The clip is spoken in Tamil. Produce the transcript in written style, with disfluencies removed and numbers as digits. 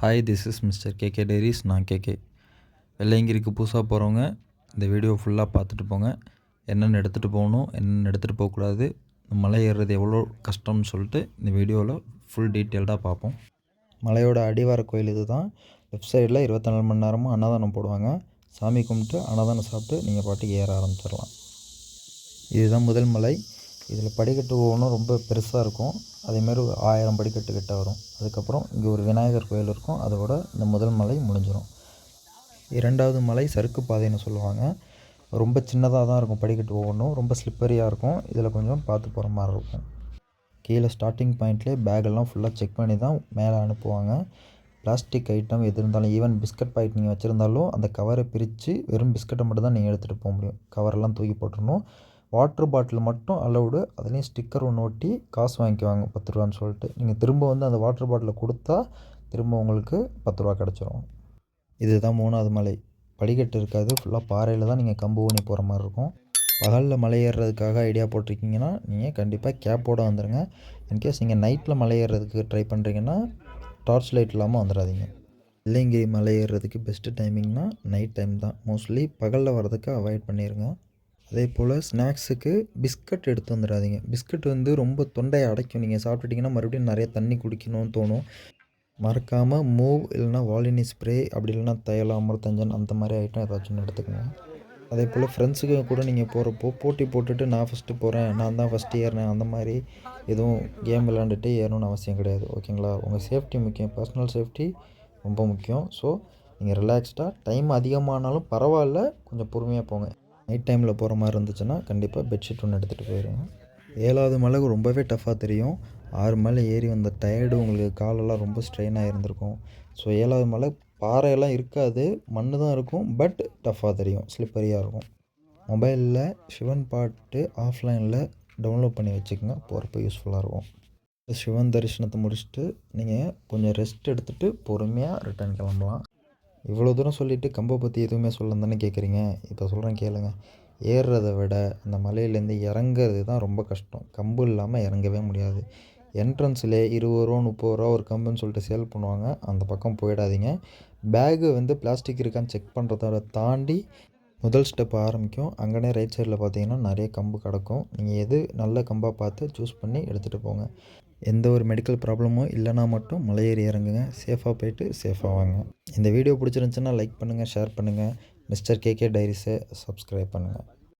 Hi, this is Mister KK diaries. நான் கேகே. வெள்ளையங்கிரிக்கு புதுசாக போகிறவங்க இந்த வீடியோ ஃபுல்லாக பார்த்துட்டு போங்க. என்னென்ன எடுத்துகிட்டு போகணும், என்னென்ன எடுத்துகிட்டு போகக்கூடாது, மலை ஏறுறது எவ்வளோ கஷ்டம்னு சொல்லிட்டு இந்த வீடியோவில் ஃபுல் டீட்டெயில்டாக பார்ப்போம். மலையோட அடிவார கோயில் இது தான். லெஃப்ட் சைடில் 24 மணி நேரமும் அன்னதானம் போடுவாங்க. சாமி கும்பிட்டு அன்னதானம் சாப்பிட்டு நீங்கள் பாட்டுக்கு ஏற ஆரம்பிச்சிடலாம். இதுதான் முதல் மலை. இதில் படிக்கட்டு ஒவ்வொன்றும் ரொம்ப பெருசாக இருக்கும். அதேமாரி 1000 படிக்கட்டு கிட்ட வரும். அதுக்கப்புறம் இங்கே ஒரு விநாயகர் கோயில் இருக்கும். அதோட இந்த முதல் மலை முடிஞ்சிடும். இரண்டாவது மலை சறுக்கு பாதைன்னு சொல்லுவாங்க. ரொம்ப சின்னதாக தான் இருக்கும். படிக்கட்டு ஒவ்வொன்றும் ரொம்ப ஸ்லிப்பரியாக இருக்கும். இதில் கொஞ்சம் பார்த்து போகிற மாதிரி இருக்கும். கீழே ஸ்டார்டிங் பாயிண்ட்லேயே பேக்கெல்லாம் ஃபுல்லாக செக் பண்ணி தான் மேலே அனுப்புவாங்க. பிளாஸ்டிக் ஐட்டம் எது இருந்தாலும், ஈவன் பிஸ்கட் பாக்கெட் நீங்கள் வச்சுருந்தாலும் அந்த கவரை பிரித்து வெறும் பிஸ்கட்டை மட்டும் தான் நீங்கள் எடுத்துகிட்டு போக முடியும். கவரெல்லாம் தூக்கி போட்டுடணும். வாட்ரு பாட்டில் மட்டும் அலவுடு. அதுலேயும் ஸ்டிக்கர் ஒன்று ஒட்டி காசு வாங்கிக்குவாங்க 10 ரூபான்னு சொல்லிட்டு. நீங்கள் திரும்ப வந்து அந்த வாட்ரு பாட்டிலை கொடுத்தா திரும்ப உங்களுக்கு 10 ரூபா கிடச்சிரும். இதுதான் 3வது மலை. படிக்கட்டு இருக்காது. ஃபுல்லாக பாறையில் தான் நீங்கள் கம்பு ஊனி போகிற மாதிரி இருக்கும். பகலில் மலை ஏறுறதுக்காக ஐடியா போட்டிருக்கீங்கன்னா நீங்கள் கண்டிப்பாக கேப்போடு வந்துடுங்க. இன்கேஸ் நீங்கள் நைட்டில் மலை ஏறுறதுக்கு ட்ரை பண்ணுறீங்கன்னா டார்ச் லைட் இல்லாமல் வந்துடாதீங்க. வெள்ளையங்கிரி மலை ஏறுறதுக்கு பெஸ்ட்டு டைமிங்னா நைட் டைம் தான். மோஸ்ட்லி பகலில் வர்றதுக்கு அவாய்ட் பண்ணிடுங்க. அதே போல் ஸ்நாக்ஸுக்கு பிஸ்கட் எடுத்து வந்துடாதீங்க. பிஸ்கட் வந்து ரொம்ப தொண்டையை அடைக்கும். நீங்கள் சாப்பிட்டுட்டிங்கன்னா மறுபடியும் நிறைய தண்ணி குடிக்கணும்னு தோணும். மறக்காமல் மூவ் இல்லைனா வாலினி ஸ்ப்ரே, அப்படி இல்லைனா தைலம், அமிர்தஞ்சன் அந்த மாதிரி ஐட்டம் ஏதாச்சும் ஒன்று எடுத்துக்கோங்க. அதே போல் ஃப்ரெண்ட்ஸுக்கு கூட நீங்கள் போகிறப்போ போட்டி போட்டுட்டு நான் ஃபஸ்ட்டு போகிறேன், நான் தான் ஃபஸ்ட்டு ஏறினேன், அந்த மாதிரி எதுவும் கேம் விளாண்டுட்டு ஏறணும்னு அவசியம் கிடையாது. ஓகேங்களா? உங்கள் சேஃப்டி முக்கியம். பர்சனல் சேஃப்டி ரொம்ப முக்கியம். ஸோ நீங்கள் ரிலாக்ஸ்டாக டைம் அதிகமானாலும் பரவாயில்ல, கொஞ்சம் பொறுமையாக போங்க. நைட் டைமில் போகிற மாதிரி இருந்துச்சுன்னா கண்டிப்பாக பெட்ஷீட் ஒன்று எடுத்துகிட்டு போயிடுங்க. 7வது மலை ரொம்பவே டஃப்பாக தெரியும். 6 மலை ஏறி வந்த டயர்டு உங்களுக்கு காலெல்லாம் ரொம்ப ஸ்ட்ரெயினாக இருந்திருக்கும். ஸோ 7வது மலை பாறையெல்லாம் இருக்காது, மண் தான் இருக்கும். பட் டஃப்பாக தெரியும், ஸ்லிப்பரியாக இருக்கும். மொபைலில் சிவன் பாட்டு ஆஃப்லைனில் டவுன்லோட் பண்ணி வச்சுக்கோங்க. போகிறப்ப யூஸ்ஃபுல்லாக இருக்கும். சிவன் தரிசனத்தை முடிச்சுட்டு நீங்கள் கொஞ்சம் ரெஸ்ட் எடுத்துகிட்டு பொறுமையாக ரிட்டர்ன் கிளம்பலாம். இவ்வளோ தூரம் சொல்லிவிட்டு கம்பை பற்றி எதுவுமே சொல்லன்னு தானே கேட்குறீங்க. இப்போ சொல்கிறேன் கேளுங்க. ஏறுறதை விட அந்த மலையிலேருந்து இறங்குறது தான் ரொம்ப கஷ்டம். கம்பு இல்லாமல் இறங்கவே முடியாது. என்ட்ரன்ஸில் 20 ரூபா 30 ரூபா ஒரு கம்புன்னு சொல்லிட்டு சேல் பண்ணுவாங்க. அந்த பக்கம் போயிடாதீங்க. பேகு வந்து பிளாஸ்டிக் இருக்கான்னு செக் பண்ணுறத தாண்டி முதல் ஸ்டெப் ஆரம்பிக்கும். அங்கனே ரைட் சைடில் பார்த்தீங்கன்னா நிறைய கம்பு கிடக்கும். நீங்கள் எது நல்ல கம்பாக பார்த்து சூஸ் பண்ணி எடுத்துகிட்டு போங்க. எந்த ஒரு மெடிக்கல் ப்ராப்ளமும் இல்லைனா மட்டும் மலை ஏறி இறங்குங்க. சேஃபாக போயிட்டு சேஃபாக வாங்க. இந்த வீடியோ பிடிச்சிருந்துச்சுன்னா லைக் பண்ணுங்கள், ஷேர் பண்ணுங்கள். மிஸ்டர் கேகே டைரிஸை சப்ஸ்கிரைப் பண்ணுங்கள்.